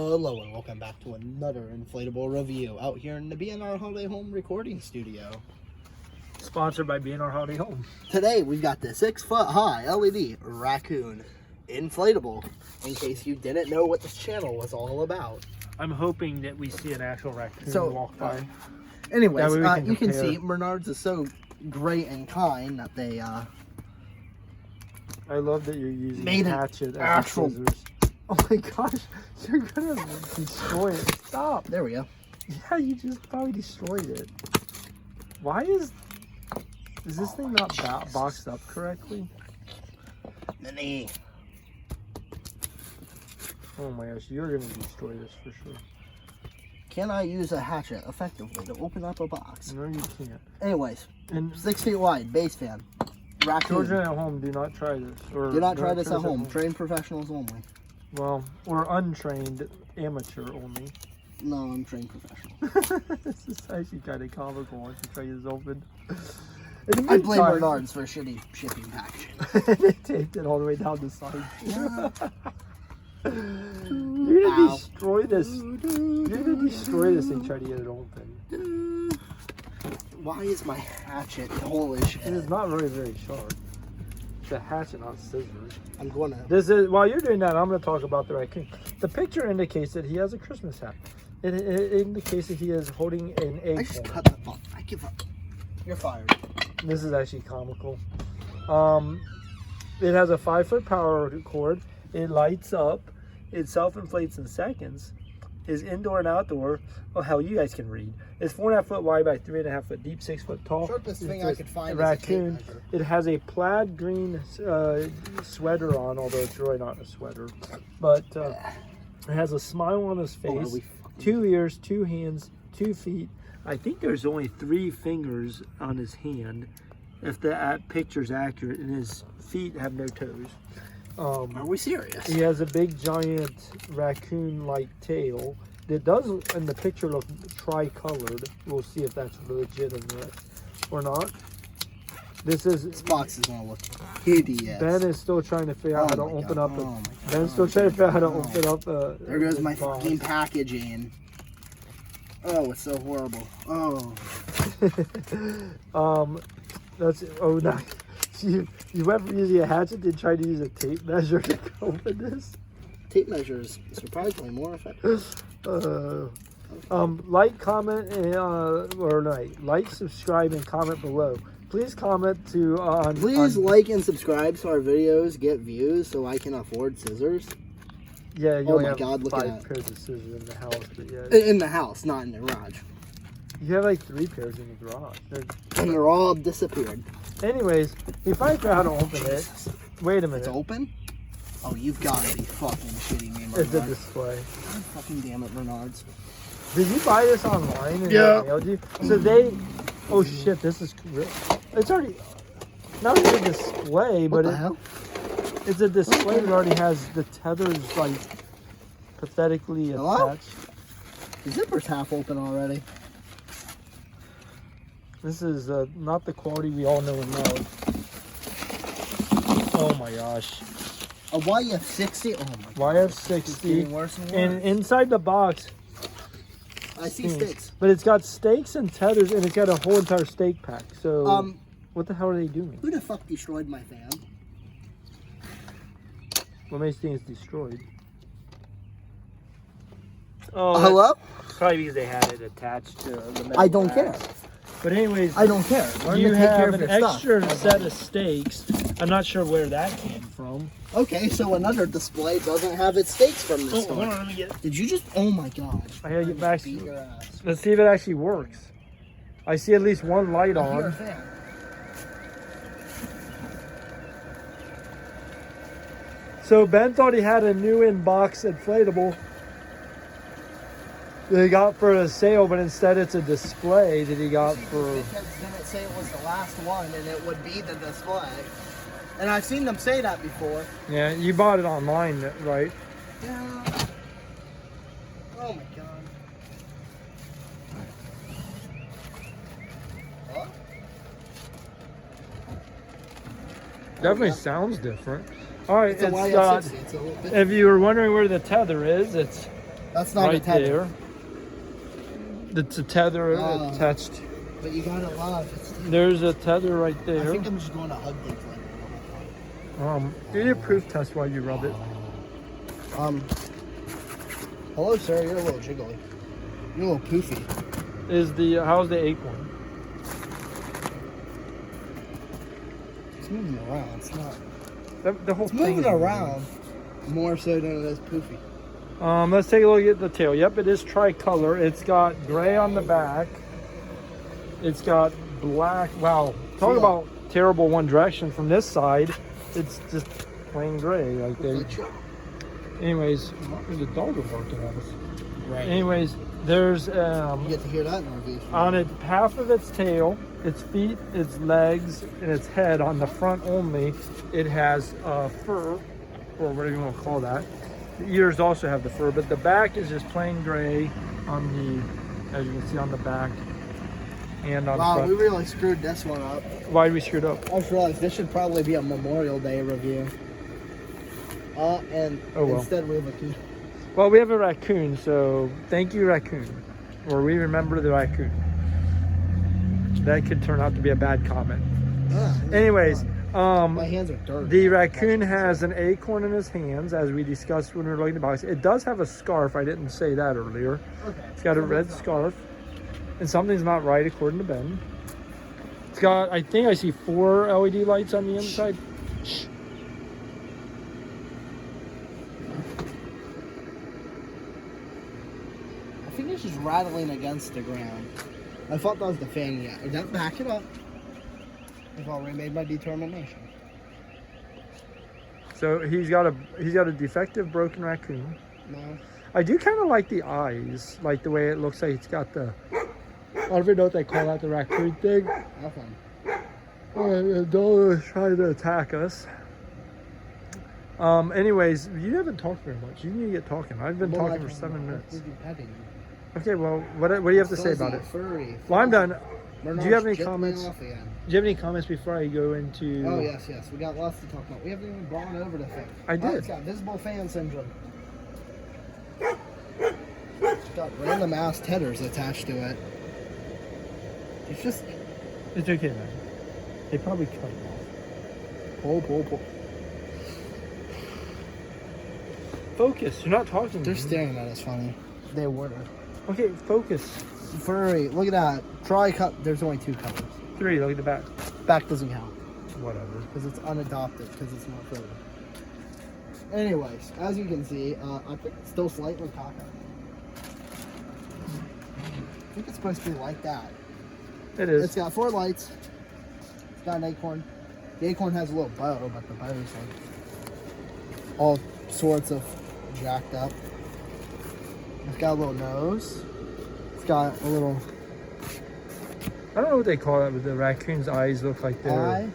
Hello and welcome back to another inflatable review out here in the B&R Holiday Home recording studio. Sponsored by B&R Holiday Home. Today we've got the 6-foot high LED Raccoon inflatable, in case you didn't know what this channel was all about. I'm hoping that we see an actual raccoon walk by. Anyways, you can see Bernard's is so great and kind that they I love that you're using made a hatchet as actual scissors. Oh my gosh, you're gonna destroy it. Stop. There we go. Yeah, you just probably destroyed it. Why is this thing not boxed up correctly? Mini. Oh my gosh, you're gonna destroy this for sure. Can I use a hatchet effectively to open up a box? No, you can't. Anyways, And 6 feet wide, base fan. Raccoon. children at home, do not try this. Or Do not try this at home. Trained professionals only. Well, or untrained amateur only. No, I'm trained professional. This is actually kind of comical once you try this open. I blame Bernard's for shitty shipping packaging. They taped it all the way down the side. Yeah. You're gonna destroy this. You're gonna destroy this and try to get it open. Why is my hatchet Polish? It is not very sharp. It's a hatchet, not scissors. I'm gonna. This is while you're doing that. I'm gonna talk about the raccoon. The picture indicates that he has a Christmas hat. It indicates that he is holding an I egg. just cut the fuck. I give up. You're fired. This is actually comical. It has a 5-foot power cord. It lights up. It self-inflates in seconds. Is indoor and outdoor. Oh hell, you guys can read. It's 4.5 foot wide by 3.5 foot deep, 6 foot tall. Shortest thing I could find is raccoon. a tape measure. It has a plaid green sweater on, although it's really not a sweater. But it has a smile on his face. 2 ears, 2 hands, 2 feet. I think there's only 3 fingers on his hand, if the picture's accurate, and his feet have no toes. Are we serious? He has a big, giant raccoon-like tail. It does, in the picture, look tri-colored. We'll see if that's legitimate or not. This box is gonna look hideous. Ben is still trying to figure out how to open up. Ben's still trying to figure out how to open up. There goes my fucking packaging. Oh, it's so horrible. Oh. That's no. You went from using a hatchet to try to use a tape measure to open this. Tape measure is surprisingly more effective. Like, comment, like, subscribe, and comment below. Please comment Please like and subscribe so our videos get views so I can afford scissors. Yeah, you oh only my have God, look 5 at that. pairs of scissors in the house, but yeah. In the house, not in the garage. You have like 3 pairs in the garage. And they're all disappeared. Anyways, you finally figure out how to open it. Wait a minute. It's open? Oh, you've got to be fucking shitting me, Bernard. It's a display. God fucking damn it, Bernard's. Did you buy this online and Yeah. they mailed you? So they... Oh shit, this is real. It's already... Not really a display, but What the hell? It's a display that already has the tethers, like, pathetically attached. The zipper's half open already. This is not the quality we all know and love. Oh my gosh. A YF60? Oh my God. It's YF60. getting worse and worse. And inside the box... I see stakes. But it's got stakes and tethers, and it's got a whole entire stake pack. So, what the hell are they doing? Who the fuck destroyed my fan? What makes things destroyed? Oh, Hello? Probably because they had it attached to the metal I don't racks. care. But anyways, I don't care. Learn you to take care have of an your extra stuff. set of stakes. I'm not sure where that came from. Okay, so another display doesn't have its stakes from this Hold on, store. let me get. Did you just? Oh my God! I gotta get back. Beat your ass. Let's see if it actually works. I see at least one light I hear a on. fan. So Ben thought he had a new in-box inflatable that he got for a sale, but instead it's a display that he got for... Because didn't say it was the last one, and it would be the display. And I've seen them say that before. Yeah, you bought it online, right? Yeah. Oh my God. What? Definitely sounds different. All right, It's a it's YF60. It's a little bit. if you were wondering where the tether is, it's That's not a right tether. there. It's a tether Oh. attached. But you gotta love it. There's a tether right I there. think I'm just going to hug the inflatable. Do your proof test while you rub it. Hello, sir. You're a little jiggly. You're a little poofy. How's the acorn? It's moving around. It's not. The whole It's thing moving is around more so than it is poofy. Let's take a look at the tail. Yep, it is tricolor. It's got gray on the back. It's got black. Wow, talk about terrible one direction. From this side, it's just plain gray right there. Anyways, the dog are barking at us. Right. Anyways, there's You get to hear that in our reviews. on it half of its tail, its feet, its legs, and its head. On the front only, it has fur, or whatever you want to call that. The ears also have the fur, but the back is just plain gray on the, as you can see on the back and on the Wow, front. we really screwed this one up. Why did we screw it up? I just realized this should probably be a Memorial Day review. And Oh, well. instead we have a key. Well, we have a raccoon, so thank you, raccoon. Or we remember the raccoon. That could turn out to be a bad comment. Anyways, my hands are dirty. the raccoon has an acorn in his hands, as we discussed when we were looking at the box. It does have a scarf. I didn't say that earlier. Okay. It's got a red scarf, and something's not right according to Ben. It's got, I think I see 4 LED lights on the inside. Shh. I think it's just rattling against the ground. I thought that was the fan yet. Don't back it up. I've already made my determination. So he's got a defective broken raccoon. No. I do kind of like the eyes, like the way it looks like it's got the, I don't even know what they call that, the raccoon thing. Nothing. The dog is trying to attack us. Anyways, you haven't talked very much. You need to get talking. I've been talking for 7 minutes. Okay, well, what do you have to say about it? Furry. Well, I'm done. Bernard's Do you have any jipping comments? off again. Do you have any comments before I go into? Oh yes. We got lots to talk about. We haven't even gone over the thing. I did. It's got visible fan syndrome. It's got random ass tethers attached to it. It's just It's okay, man. They probably cut it off. Pull. Focus. You're not talking. they're staring at us funny. They were. Okay, focus. Furry. Look at that. Try cut. There's only 2 colors. 3. Look at the back. Back doesn't count Whatever. because it's unadopted because it's not furry. Anyways, as you can see, I think it's still slightly cockeyed. I think it's supposed to be like that. It is. It's got 4 lights. It's got an acorn. The acorn has a little bow, but the bow is like all sorts of jacked up. It's got a little nose. It's got a little I don't know what they call it, but the raccoon's eyes look like they're. eye,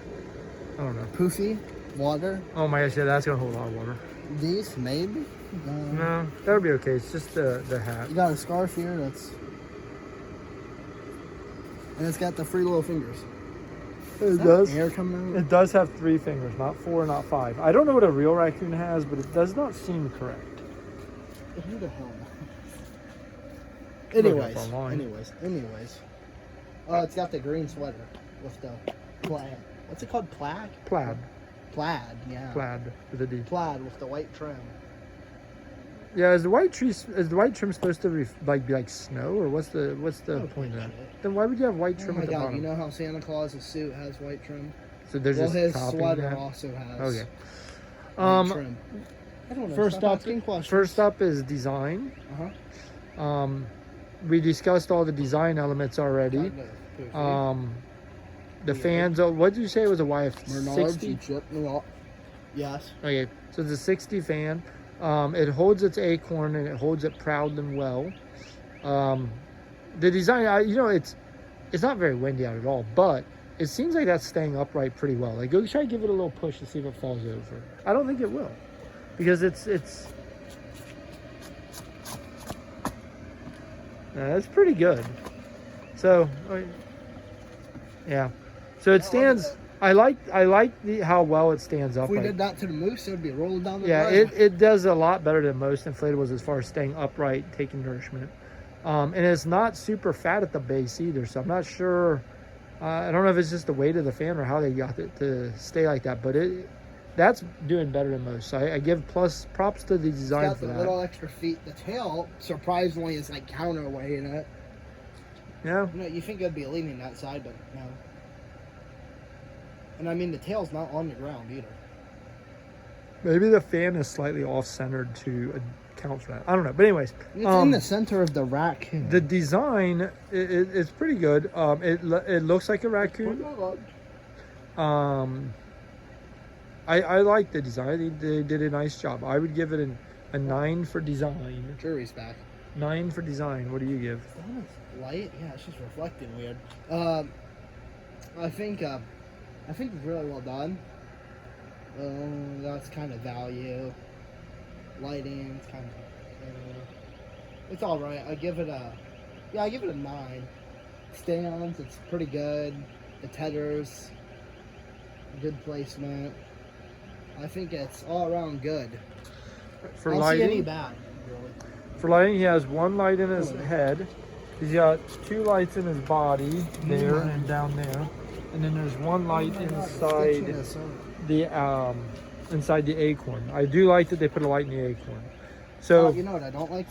I don't know. poofy, water. Oh my gosh, yeah, that's gonna hold a lot of water. These, maybe? No, that would be okay. It's just the hat. You got a scarf here that's... And it's got the 3 little fingers. Is that does. hair coming out? It does have 3 fingers, not 4, not 5. I don't know what a real raccoon has, but it does not seem correct. Who the hell Look knows? up online. Anyways. It's got the green sweater with the plaid. What's it called? Plaid? Plaid. Plaid, yeah. Plaid with a D. Plaid with the white trim. Yeah, is the white trim supposed to be like snow, or what's the Oh, point of that? shit. Then why would you have white Oh trim my at the god, bottom? you know how Santa Claus's suit has white trim? So there's Well, just his copying sweater that? also has Okay. white trim. I don't know. First Stop up, asking questions. first up is design. Uh-huh. We discussed all the design elements already. Kind of. The fans. What did you say it was a Bernard's 60? Egypt. Yes. Okay, so it's a 60 fan. It holds its acorn and it holds it proud and well. The design, it's not very windy out at all, but it seems like that's staying upright pretty well. Like, go try to give it a little push to see if it falls over. I don't think it will, because it's that's pretty good. So, yeah. So it stands. I like how well it stands If upright. we did that to the moose, it would be rolling down the Yeah, driveway. it does a lot better than most inflatables as far as staying upright, taking nourishment. And it's not super fat at the base either, so I'm not sure. I don't know if it's just the weight of the fan or how they got it to stay like that, but that's doing better than most. So I give props to the design It's for got the that. little extra feet. The tail, surprisingly, is like counterweight in it. Yeah. You know, you think it'd be leaning that side, but no. And I mean, the tail's not on the ground either. Maybe the fan is slightly off-centered to account for that. I don't know. But anyways. It's in the center of the Raccoon. The design, it's pretty good. It looks like a Raccoon. I like the design. I think they did a nice job. I would give it a 9 for design. Jury's back. 9 for design. What do you give? Light? Yeah, it's just reflecting weird. I think it's really well done. That's kind of value. Lighting, it's kind of. It's all right. I give it a 9. Stands, it's pretty good. The tethers, good placement. I think it's all around good. For I don't lighting, see any bad, really. for lighting, he has 1 light in his head. He's got 2 lights in his body there and down there, and then there's 1 light inside the acorn. I do like that they put a light in the acorn. So you know what I don't like?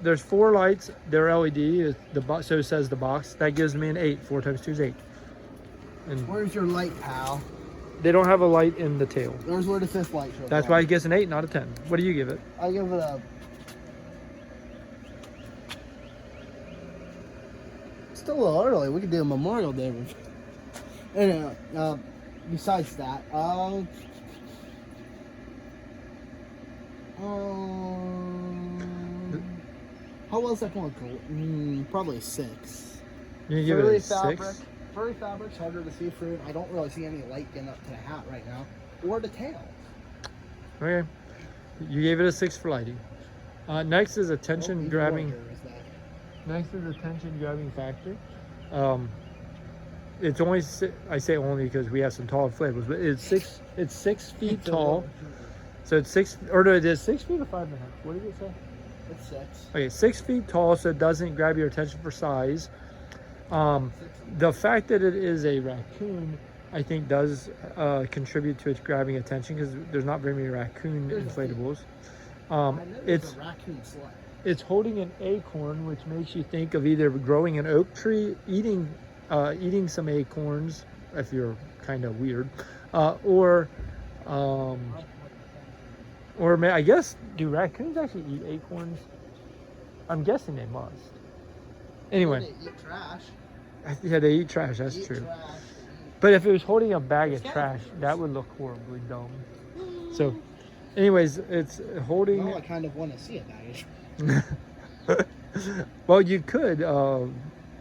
There's 4 lights. They're LED. So says the box. That gives me an 8. 4 times 2 is 8. And Where's your light, pal? they don't have a light in the tail. There's where the 5th light shows. That's why it gets an 8, not a 10. What do you give it? I give it a. Still a little early. We could do a Memorial Day review. And besides that, how well is that going to go? Probably a 6. You give it a 6? Furry fabric's harder to see through. I don't really see any light getting up to the hat right now, or the tail. Okay. You gave it a 6 for lighting. Next is attention grabbing. Next is attention grabbing factor. It's only I say only because we have some tall inflatables, but it's 6 feet tall. So it's 6, or no, it is 6 feet or 5.5. What did it say? It's 6. Okay, 6 feet tall, so it doesn't grab your attention for size. The fact that it is a raccoon, I think, does contribute to its grabbing attention because there's not very many raccoon inflatables. It's a raccoon sled. It's holding an acorn, which makes you think of either growing an oak tree, eating some acorns, if you're kind of weird, or I guess, do raccoons actually eat acorns? I'm guessing they must. Anyway. They eat trash. Yeah, they eat trash, that's true. Trash. But if it was holding a bag of trash, that would look horribly dumb. So, anyways, it's holding... Well, I kind of want to see a bag. Well, you could... well,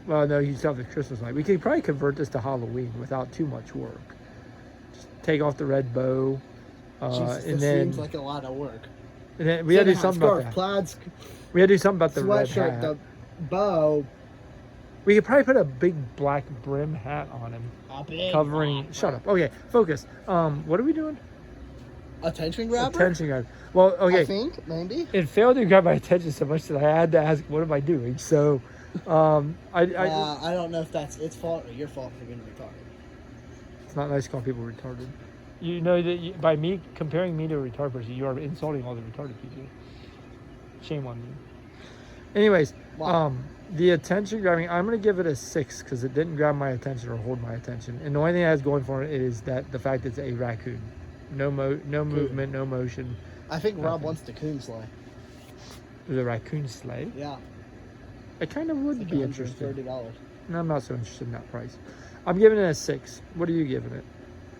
no, you still have the Christmas light. We could probably convert this to Halloween without too much work. Just take off the red bow. Jesus, and this then... seems like a lot of work. And then we had to do something about that. Plaids, We had to do something about the red sweatshirt, hat. the bow. We could probably put a big black brim hat on him. Covering... Shut up. Okay, focus. What are we doing? Attention grabber? Attention grabber. Well, okay. I think, maybe. It failed to grab my attention so much that I had to ask, what am I doing? So, I don't know if that's its fault or your fault for being retarded. It's not nice to call people retarded. You know that by me comparing me to a retarded person, you are insulting all the retarded people. Shame on you. Anyways, Wow. The attention grabbing, I'm going to give it a 6 because it didn't grab my attention or hold my attention. And the only thing it has going for it is that the fact it's a raccoon. No movement, no motion. I think Rob wants the coon sleigh. The raccoon sleigh? Yeah. It kind of would Like be interesting. $130. No, I'm not so interested in that price. I'm giving it a 6. What are you giving it?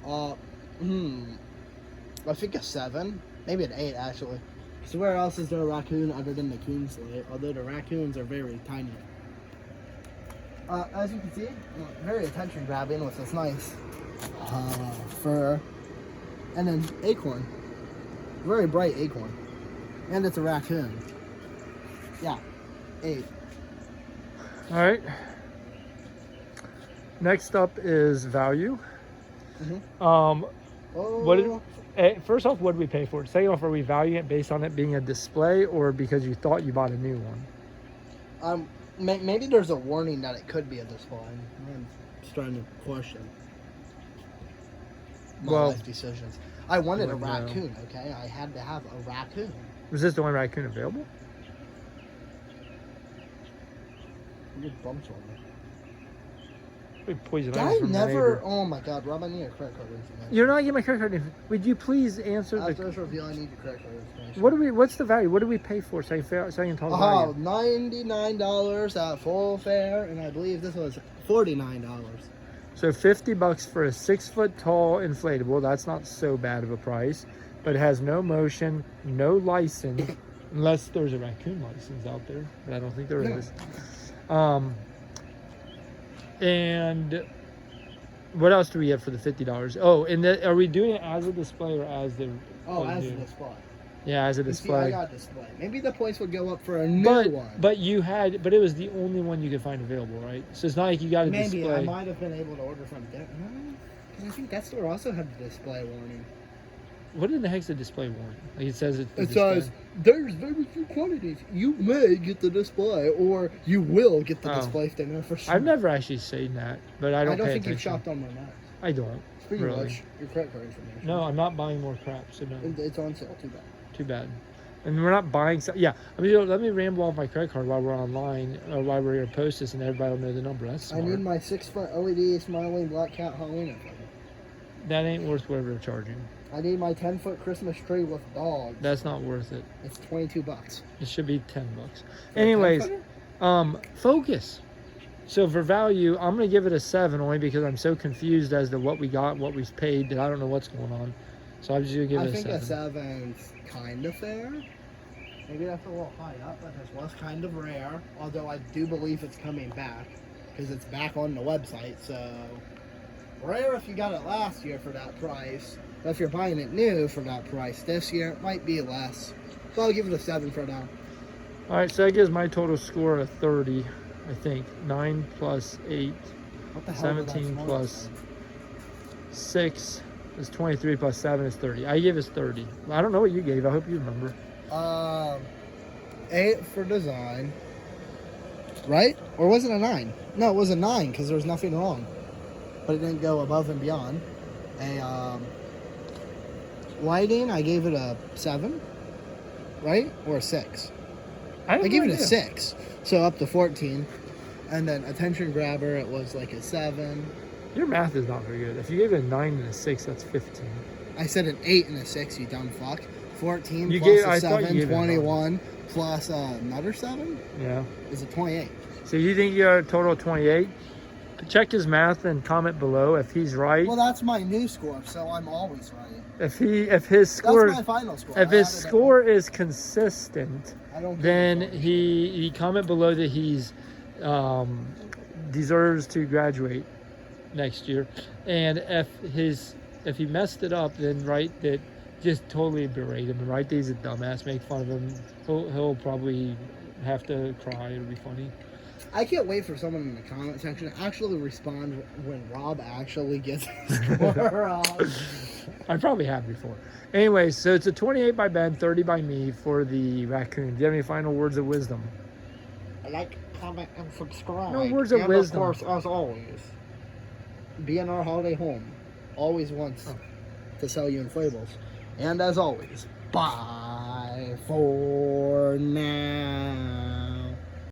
I think a 7. Maybe an 8, actually. So where else is there a raccoon other than the coon sleigh? Although the raccoons are very tiny. As you can see, very attention grabbing with this nice fur. And then acorn. Very bright acorn. And it's a raccoon. Yeah. 8. All right. Next up is value. First off, what did we pay for it? Second off, are we valuing it based on it being a display or because you thought you bought a new one? Maybe there's a warning that it could be a display. I'm starting to question my life decisions. I wanted a raccoon, okay? I had to have a raccoon. Was this the only raccoon available? You get bumps on me. Poison I never. Oh my God, Rob! I need a credit card information. You're not getting my credit card. Would you please answer After this reveal, I need your credit card information. What's the value? What do we pay for? So I can talk about it. $99 at full fare, and I believe this was $49. So $50 for a 6-foot tall inflatable. That's not so bad of a price, but it has no motion, no license, unless there's a raccoon license out there, but I don't think there is. And what else do we have for the $50? Oh, and are we doing it as a display or as the? As a display. Yeah, as a display. See, I got a display. Maybe the price would go up for a new one. But it was the only one you could find available, right? So it's not like you got a display. Maybe I might have been able to order from there. No, I think that store also had the display warning. What in the heck's the display warning? Like it says it says there's very few quantities. You may get the display, or you will get the display if they know for sure. I've never actually seen that, but I don't think you've shopped on my maps. I don't. Speaking of which, your credit card information. No, I'm not buying more crap. So no. It's on sale. Too bad. Too bad. And we're not buying stuff. Yeah, I mean, let me ramble off my credit card while we're online, or while we're here to post this, and everybody will know the number. That's smart. I need my 6-foot LED smiling black cat Halloween appointment. That ain't worth whatever they're charging. I need my 10-foot Christmas tree with dogs. That's not worth it. It's $22. It should be $10. Anyways, focus. So for value, I'm gonna give it a 7 only because I'm so confused as to what we got, what we paid, that I don't know what's going on. So I'm just gonna give it a 7. I think a 7's kind of fair. Maybe that's a little high up, but this was kind of rare. Although I do believe it's coming back because it's back on the website. So rare if you got it last year for that price. But if you're buying it new for that price this year, it might be less. So I'll give it a 7 for now. All right, so that gives my total score a 30, I think. 9 plus 8, 17 plus 6 is 23 plus 7 is 30. I give us 30. I don't know what you gave. I hope you remember. 8 for design. Right? Or was it a 9? No, it was a 9 because there was nothing wrong. But it didn't go above and beyond. Lighting, I gave it a 7, right? Or a 6. I gave it a 6, so up to 14. And then attention grabber, it was like a 7. Your math is not very good. If you gave it a 9 and a 6, that's 15. I said an 8 and a 6, you dumb fuck. 14 you plus gave, a 7, 21 plus another 7? Yeah. Is it 28? So you think you got a total of 28? Check his math and comment below if he's right. Well, that's my new score, so I'm always right. If his score, that's my final score. If his score is consistent, then he comment below that he's deserves to graduate next year. And if he messed it up, then that just totally berate him and write that he's a dumbass, make fun of him. He'll probably have to cry. It'll be funny. I can't wait for someone in the comment section to actually respond when Rob actually gets his score off. I probably have before. Anyways, so it's a 28 by Ben, 30 by me for the raccoon. Do you have any final words of wisdom? Like, comment, and subscribe. No words of wisdom. Of course, as always, be in our holiday home. Always wants to sell you inflatables. And as always, bye for now.